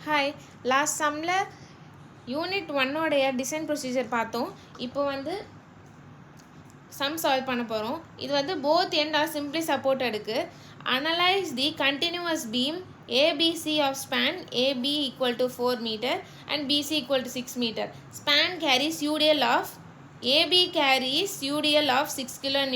Hi, last சம்மில் unit 1 design procedure பார்த்தோம். இப்போ வந்து சம் சால்வ் பண்ண போகிறோம். இது வந்து போத் எண்ட் ஆர் சிம்பிளி சப்போர்ட்டடுக்கு. Analyse the continuous beam ABC of span AB equal to 4 meter and BC equal to 6 meter. Span carries UDL of AB carries UDL of 6 kN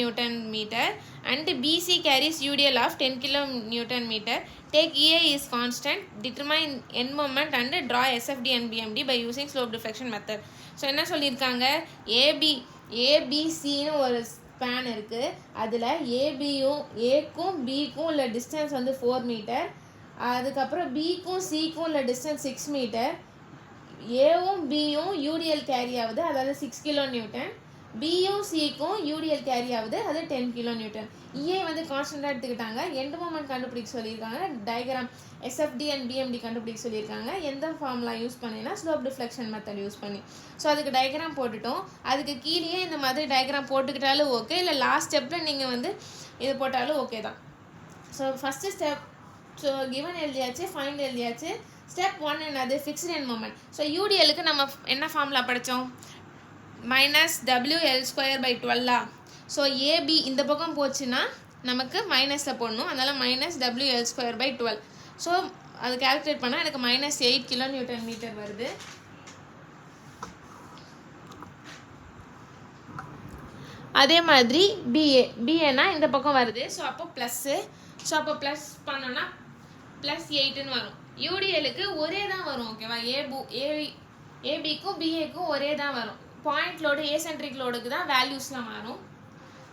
meter and BC carries UDL of 10 kN meter. Take EA is constant, determine end moment and draw SFD and BMD by using slope deflection method. So என்ன சொல்லியிருக்காங்க, ABCன்னு ஒரு span இருக்குது. அதில் ஏக்கும் பிக்கும் உள்ள distance வந்து 4 metre. அதுக்கப்புறம் பிக்கும் சிக்கும் உள்ள டிஸ்டன்ஸ் 6 மீட்டர். ஏவும் பியும் யூடிஎல் கேரி ஆகுது, அதாவது 6 kN. பியும் சிக்கும் யூடிஎல் கேரி ஆகுது, அது 10 kN. இஏ வந்து கான்ஸ்டன்டாக எடுத்துக்கிட்டாங்க. எண்ட் மொமெண்ட் கண்டுபிடிக்க சொல்லியிருக்காங்க. டயக்ராம் எஸ்எஃப்டி அண்ட் பிஎம்டி கண்டுபிடிக்க சொல்லியிருக்காங்க. எந்த ஃபார்முலா யூஸ் பண்ணினா ஸ்லோப் டிஃப்ளெக்ஷன் மெத்தட் யூஸ் பண்ணி. ஸோ அதுக்கு டயக்ராம் போட்டுட்டோம். அதுக்கு கீழேயே இந்த மாதிரி டயக்ராம் போட்டுக்கிட்டாலும் ஓகே, இல்லை லாஸ்ட் ஸ்டெப்பில் நீங்கள் வந்து இது போட்டாலும் ஓகே தான். So first step so given எழுதியாச்சு, ஃபைண்ட் எழுதியாச்சு. ஸ்டெப் 1 என்னது, ஃபிக்ஸ்டு எண்ட் மொமெண்ட். ஸோ யூடிஎலுக்கு நம்ம என்ன ஃபார்முலா படித்தோம், -WL²/12. ஸோ ஏபி இந்த பக்கம் போச்சுன்னா நமக்கு மைனஸில் போடணும், அதனால் -WL²/12. ஸோ அது கால்குலேட் பண்ணால் எனக்கு -8 kN வருது. அதே மாதிரி பிஏனா இந்த பக்கம் வருது. ஸோ அப்போ ப்ளஸ்ஸு. ஸோ அப்போ ப்ளஸ் பண்ணோன்னா +8ன்னு வரும். யூடிஎலுக்கு ஒரே தான் வரும், ஓகேவா. ஏபிக்கும் பிஏக்கும் ஒரே தான் வரும். பாயிண்ட் லோடு ஏசென்ட்ரிக் லோடுக்கு தான் வேல்யூஸ்லாம் மாறும்.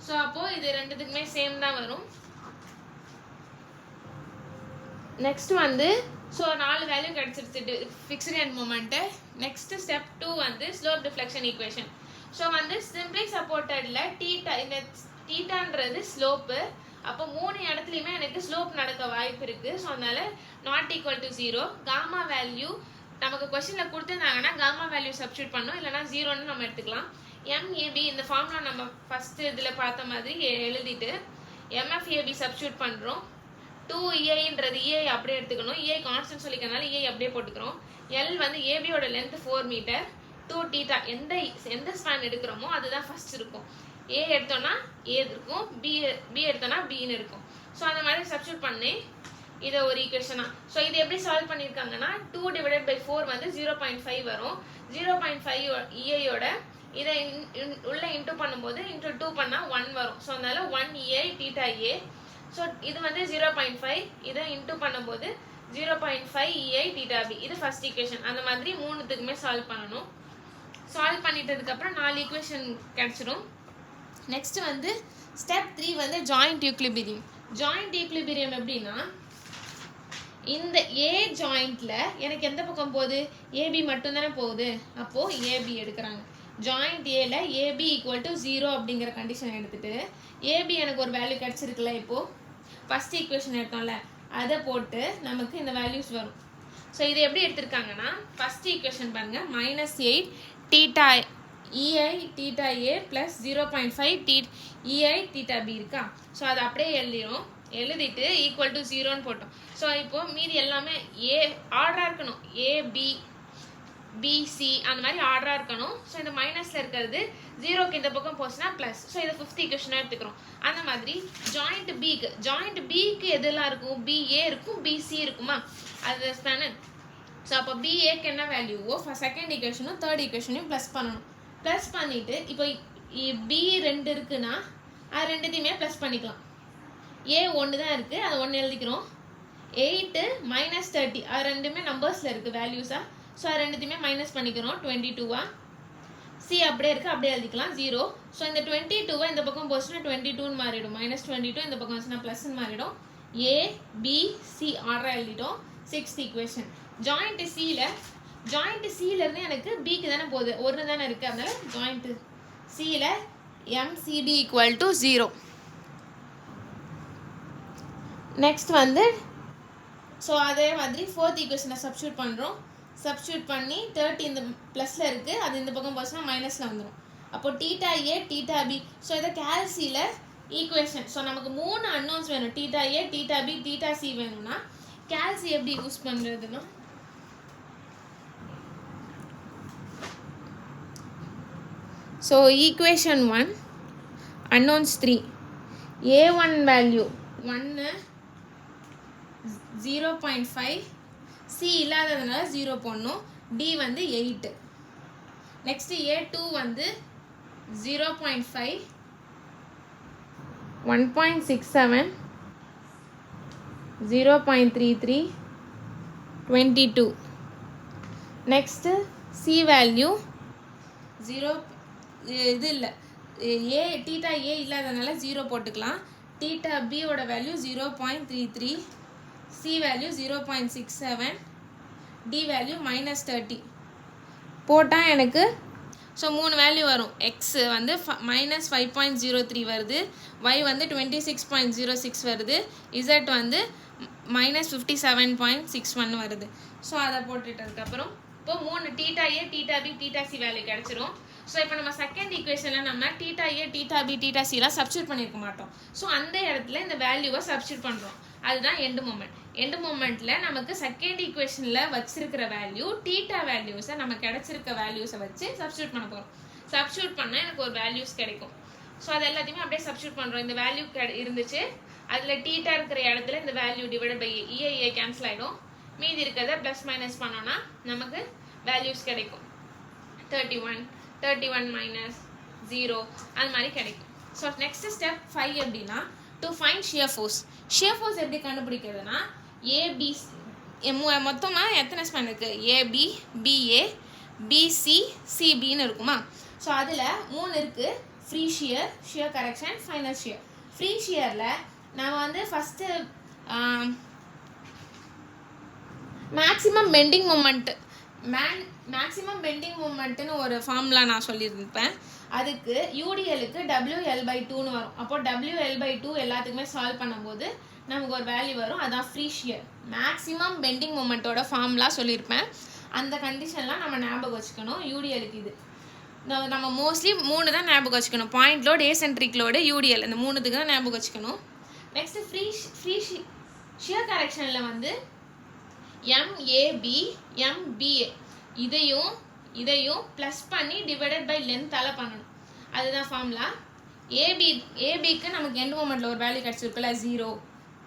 ஸோ அப்போது இது ரெண்டுத்துக்குமே சேம் தான் வரும். நெக்ஸ்ட் வந்து ஸோ 4 வேல்யூ கிடச்சிருச்சு fixed end moment. Next step 2 வந்து ஸ்லோப் டிஃப்ளெக்ஷன் ஈக்குவேஷன். ஸோ வந்து சிம்பிளி சப்போர்ட்டடில் இந்த டீட்டான்றது ஸ்லோப்பு. அப்போ 3 இடத்துலையுமே எனக்கு ஸ்லோப் நடக்க வாய்ப்பு இருக்குது. ஸோ அதனால் ≠0. காமா வேல்யூ நமக்கு கொஸ்டினில் கொடுத்துருந்தாங்கன்னா காமா வேல்யூ சப்ஸ்டியூட் பண்ணோம், இல்லைனா 0ன்னு நம்ம எடுத்துக்கலாம். MAB இந்த ஃபார்முலா நம்ம ஃபஸ்ட்டு இதில் பார்த்த மாதிரி எழுதிட்டு MFAB சப்ஸ்டியூட் பண்ணுறோம். 2EIன்றது EI அப்படியே எடுத்துக்கணும். EI கான்ஸ்டன்ட் சொல்லிக்கிறனால EI அப்படியே போட்டுக்கிறோம். L வந்து ஏபியோட லென்த் 4 மீட்டர். 2θ எந்த ஸ்பேன் எடுக்கிறோமோ அதுதான் ஃபஸ்ட் இருக்கும். ஏ எடுத்தோன்னா ஏ இருக்கும், பி எடுத்தோன்னா பின்னு இருக்கும். ஸோ அந்த மாதிரி சப்ஸ்டியூட் பண்ணி இதை ஒரு ஈக்குவேஷனாக. ஸோ இது எப்படி சால்வ் பண்ணியிருக்காங்கன்னா 2/4 வந்து 0.5 வரும். 0.5 EIயோட இதை உள்ள இன்டூ பண்ணும்போது இன்டூ 2 பண்ணால் 1 வரும். ஸோ அதனால 1EI θA. ஸோ இது வந்து 0.5, இதை இன்டூ பண்ணும்போது 0.5 EI θB. இது ஃபர்ஸ்ட் ஈக்குவேஷன். அந்த மாதிரி 3த்துக்குமே சால்வ் பண்ணணும். சால்வ் பண்ணிட்டதுக்கப்புறம் 4 ஈக்குவேஷன் கிடச்சிடும். நெக்ஸ்ட் வந்து ஸ்டெப் 3 வந்து ஜாயிண்ட் ஈக்லிபிரியம். ஜாயிண்ட் ஈக்லிபிரியம் எப்படின்னா, இந்த ஏ ஜாயிண்ட்ல எனக்கு எந்த பக்கம் போகுது, ஏபி மட்டும் தானே போகுது. அப்போது ஏபி எடுக்கிறாங்க. ஜாயிண்ட் ஏல ஏபி = 0 அப்படிங்கிற கண்டிஷன் எடுத்துட்டு ஏபி எனக்கு ஒரு வேல்யூ கிடச்சிருக்குல்ல. இப்போது ஃபஸ்ட் ஈக்குவேஷன் எடுத்தோம்ல, அதை போட்டு நமக்கு இந்த வேல்யூஸ் வரும். ஸோ இது எப்படி எடுத்திருக்காங்கன்னா, ஃபஸ்ட் ஈக்குவேஷன் பாருங்கள், -8 EI θA + 0.5 EI θB இருக்கா. ஸோ அதை அப்படியே எழுதிட்டு = 0ன்னு போட்டோம். ஸோ இப்போது மீதி எல்லாமே ஆர்டராக இருக்கணும். ஏபி பிசி அந்த மாதிரி ஆர்டராக இருக்கணும். ஸோ இந்த மைனஸில் இருக்கிறது 0க்கு இந்த பக்கம் போச்சுன்னா ப்ளஸ். ஸோ இதை 5th ஈக்குவேஷனாக எடுத்துக்கிறோம். அந்த மாதிரி ஜாயிண்ட் பிக்கு எதெல்லாம் இருக்கும், பிஏ இருக்கும், பிசி இருக்குமா, அது தானே. ஸோ அப்போ பிஏக்கு என்ன வேல்யூவோ செகண்ட் ஈக்குவேஷனும் தேர்ட் ஈக்குவேஷனையும் ப்ளஸ் பண்ணணும். ப்ளஸ் பண்ணிவிட்டு இப்போ பி 2 இருக்குன்னா அது ரெண்டுத்தையுமே ப்ளஸ் பண்ணிக்கலாம். ஏ 1 தான் இருக்குது, அது 1 எழுதிக்கிறோம். 8 -30 அது ரெண்டுமே நம்பர்ஸில் இருக்குது வேல்யூஸாக. ஸோ அது ரெண்டுத்தையுமே மைனஸ் பண்ணிக்கிறோம். 22 சி அப்படியே இருக்குது, அப்படியே எழுதிக்கலாம் 0. ஸோ இந்த 22 இந்த பக்கம் போச்சுன்னா 22ன்னு மாறிடும். -22 இந்த பக்கம் வச்சுன்னா ப்ளஸ்ன்னு மாறிடும். ஏ பி சி ஆர்டராக எழுதிட்டோம். 6th equation. ஜாயிண்ட் சியிலேருந்து எனக்கு பிக்கு தானே போகுது, 1 தானே இருக்குது. அதனால ஜாயிண்ட் சியில் MCB = 0. நெக்ஸ்ட் வந்து ஸோ அதே மாதிரி 4th ஈக்குவேஷனை சப்ஸ்டியூட் பண்ணுறோம். சப்ஸ்டியூட் பண்ணி 30 இந்த ப்ளஸில் இருக்குது, அது இந்த பக்கம் போச்சுன்னா மைனஸில் வந்துடும். அப்போது θA θB. ஸோ இதை கேல்சியில் ஈக்குவேஷன். ஸோ நமக்கு 3 அன்னோன்ஸ் வேணும், θA θB θC வேணும்னா கேல்சி எப்படி யூஸ் பண்ணுறதுன்னா So equation 1 unknowns 3. A1 value 1 0.5, C இல்லாததுனால 0 போடணும், D வந்து 8. நெக்ஸ்ட் A2 வந்து 0.5, 1.67, 0.33, 22. நெக்ஸ்ட் C வேல்யூ 0, இது இல்லை, தீட்டா ஏ இல்லாதனால 0 போட்டுக்கலாம். தீட்டா பி ஓட value 0.33, C value 0.67, D value -30 போட்டால் எனக்கு ஸோ 3 வேல்யூ வரும். எக்ஸ் வந்து -5.03 வருது, ஒய் வந்து 26.06 வருது, இசட் வந்து -57.61 வருது. ஸோ அதை போட்டுட்டதுக்கப்புறம் இப்போ 3 theta A, theta B, theta C value கிடச்சிரும். ஸோ இப்போ நம்ம செகண்ட் ஈக்குவேஷனில் நம்ம theta A, theta B, theta சிலாம் சப்ஸ்டியூட் பண்ணியிருக்க மாட்டோம். ஸோ அந்த இடத்துல இந்த வேல்யூவை சப்ஸ்டியூட் பண்ணுறோம். அதுதான் எண்டு மூமெண்ட். எண்டு மூமெண்ட்டில் நமக்கு செகண்ட் ஈக்குவேஷனில் வச்சிருக்கிற வேல்யூ தீட்டா வேல்யூஸை நம்ம கிடச்சிருக்க வேல்யூஸை வச்சு சப்ஸ்டியூட் பண்ண போகிறோம். சப்ஸ்டியூட் பண்ணால் எனக்கு ஒரு வேல்யூஸ் கிடைக்கும். ஸோ அது எல்லாத்தையுமே அப்படியே சப்ஸ்டியூட் பண்ணுறோம். இந்த வேல்யூ இருந்துச்சு, அதில் தீட்டா இருக்கிற இடத்துல இந்த value divide by A cancel ஆகிடும். மீதி இருக்கிறத ப்ளஸ் மைனஸ் பண்ணோன்னா நமக்கு வேல்யூஸ் கிடைக்கும். 31, 31 minus 0 அது மாதிரி கிடைக்கும். ஸோ நெக்ஸ்ட் ஸ்டெப் 5 எப்படின்னா, to find shear force. Shear force எப்படி கண்டுபிடிக்கிறதுனா, ஏபி மொத்தமாக எத்தனை ஸ்பேன் இருக்குது, ஏபி, பிஏ, பிசி, சிபின்னு இருக்குமா. ஸோ அதில் 3 இருக்குது, free shear, shear correction, final shear. Free ஷியரில் நான் வந்து first maximum bending moment maximum bending மூமெண்ட்டுன்னு ஒரு ஃபார்முலா நான் சொல்லியிருப்பேன். அதுக்கு யூடிஎலுக்கு WL/2ன்னு வரும். அப்போ WL/2 எல்லாத்துக்குமே சால்வ் பண்ணும்போது நமக்கு ஒரு வேல்யூ வரும், அதான் ஃப்ரீ ஷியர். மேக்ஸிமம் பெண்டிங் மூமெண்ட்டோட ஃபார்முலா சொல்லியிருப்பேன். அந்த கண்டிஷன்லாம் நம்ம ஞாபகம் வச்சுக்கணும். யூடிஎலுக்கு இது நம்ம மோஸ்ட்லி 3 தான் ஞாபகம் வச்சுக்கணும். பாயிண்ட் லோடு, ஏசென்ட்ரிக் லோடு, யூடிஎல், இந்த 3த்துக்கு தான் ஞாபகம் வச்சுக்கணும். நெக்ஸ்ட் ஃப்ரீ ஷியர் கரெக்ஷனில் வந்து MAB, MBA இதையும் ப்ளஸ் பண்ணி டிவைடட் பை லென்த்தால் பண்ணணும். அதுதான் ஃபார்முலா. ஏபிக்கு நமக்கு எண்ட் மூமெண்ட்டில் ஒரு வேல்யூ கிடச்சிருக்குல்ல 0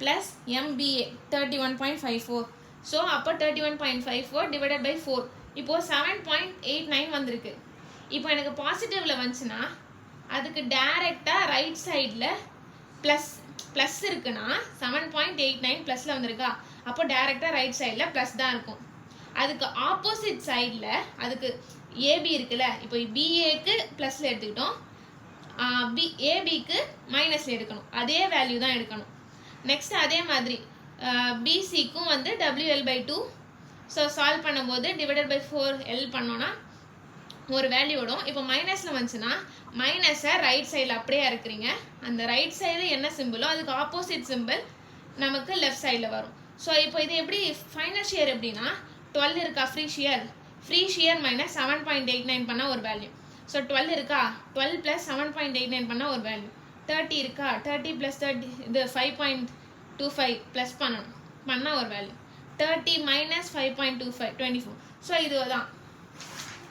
ப்ளஸ் MBA 31.54. ஸோ அப்போ 31.54 டிவைடட் பை 4. இப்போது 7.89 வந்திருக்கு. இப்போ எனக்கு பாசிட்டிவில் வந்துச்சுன்னா அதுக்கு டைரெக்டாக ரைட் சைடில் ப்ளஸ் இருக்குன்னா 7.89 ப்ளஸில் வந்திருக்கா, அப்போ டைரெக்டாக ரைட் சைடில் ப்ளஸ் தான் இருக்கும். அதுக்கு ஆப்போசிட் சைடில் அதுக்கு ஏபி இருக்குல்ல, இப்போ பிஏக்கு ப்ளஸில் எடுத்துக்கிட்டோம், ஏபிக்கு மைனஸில் எடுக்கணும். அதே வேல்யூ தான் எடுக்கணும். நெக்ஸ்ட் அதே மாதிரி பிசிக்கும் வந்து WL/2. ஸோ சால்வ் பண்ணும்போது டிவைடட் பை 4L பண்ணோன்னா ஒரு வேல்யூ வரும். இப்போ மைனஸில் வந்துச்சுன்னா மைனஸை ரைட் சைடில் அப்படியே இருக்கிறீங்க. அந்த ரைட் சைடு என்ன சிம்பிளோ அதுக்கு ஆப்போசிட் சிம்பிள் நமக்கு லெஃப்ட் சைடில் வரும். ஸோ இப்போ இது எப்படி ஃபைனல் ஷியர் எப்படின்னா, 12 இருக்கா ஃப்ரீ ஷியர் minus 7.89 பண்ணால் ஒரு வேல்யூ. ஸோ 12 இருக்கா, 12 + 7.89 பண்ணால் ஒரு வேல்யூ. 30 இருக்கா, 30 + 30 இது 5.25 ப்ளஸ் பண்ணால் ஒரு வேல்யூ. 30 - 5.25 24. ஸோ இதுதான்.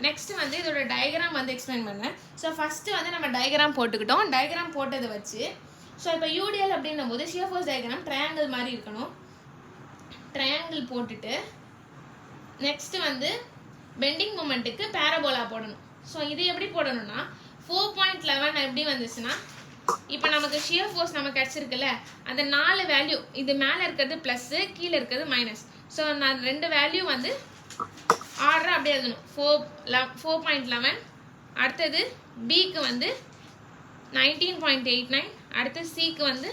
நெக்ஸ்ட் வந்து இதோட டயக்ராம் வந்து எக்ஸ்பிளைன் பண்ணேன். ஸோ ஃபஸ்ட்டு வந்து நம்ம டயக்ராம் போட்டுக்கிட்டோம். டயக்ராம் போட்டதை வச்சு ஸோ இப்போ யூடிஎல் அப்படின்னும் போது ஷியர் ஃபோர்ஸ் டயக்ராம் ட்ரையாங்கிள் மாதிரி இருக்கணும். ட்ரையாங்கிள் போட்டுட்டு நெக்ஸ்ட்டு வந்து பெண்டிங் மூமெண்ட்டுக்கு பேரபோலா போடணும். ஸோ இது எப்படி போடணும்னா 4.11 எப்படி வந்துச்சுன்னா, இப்போ நமக்கு ஷியர் ஃபோர்ஸ் நமக்கு கிடச்சிருக்குல்ல, அந்த 4 வேல்யூ, இது மேலே இருக்கிறது ப்ளஸ்ஸு, கீழே இருக்கிறது மைனஸ். ஸோ நான் 2 வேல்யூ வந்து ஆர்டராக அப்படியே எழுதணும். 4.11, அடுத்தது பிக்கு வந்து 19.89, அடுத்தது சிக்கு வந்து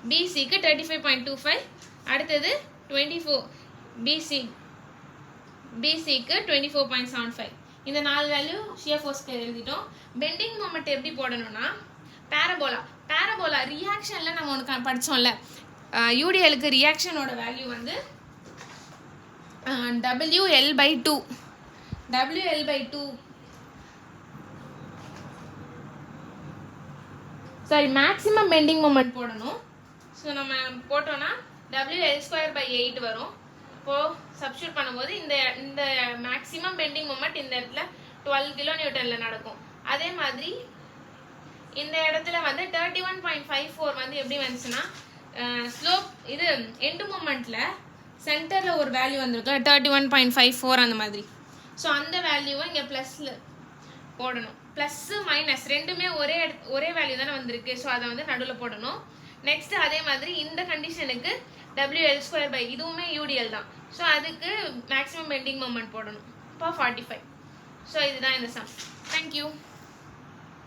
பிசிக்கு 35.25, அடுத்தது 24 பிசிக்கு 24.75. இந்த 4 வேல்யூ ஷியர் ஃபோர்ஸ்க்கு எழுதிட்டோம். பெண்டிங் மொமெண்ட் எப்படி போடணும்னா பேரபோலா ரியாக்ஷனில் நம்ம ஒன்று படித்தோம்ல, யூடிஎலுக்கு ரியாக்ஷனோட வேல்யூ வந்து WL/2 sorry maximum bending moment போடணும். ஸோ நம்ம போட்டோன்னா WL²/8 வரும். இப்போது சப்ஸ்டியூட் பண்ணும்போது இந்த மேக்ஸிமம் பெண்டிங் மொமெண்ட் இந்த இடத்துல 12 kN நடக்கும். அதே மாதிரி இந்த இடத்துல வந்து 31.54 வந்து எப்படி வந்துச்சுன்னா ஸ்லோப் இது எண்டு மூமெண்ட்டில் சென்டரில் ஒரு வேல்யூ வந்திருக்கு 31.54 அந்த மாதிரி. ஸோ அந்த வேல்யூவை இங்கே ப்ளஸில் போடணும். ப்ளஸ்ஸு மைனஸ் ரெண்டுமே ஒரே வேல்யூ தானே வந்திருக்கு. ஸோ அதை வந்து நடுவில் போடணும். நெக்ஸ்ட் அதே மாதிரி இந்த கண்டிஷனுக்கு WL2 இதுவுமே UDL தான். ஸோ அதுக்கு மேக்ஸிமம் பெண்டிங் மொமெண்ட் போடணும். இப்போ 45. ஸோ இதுதான் இந்த சம். தேங்க்யூ.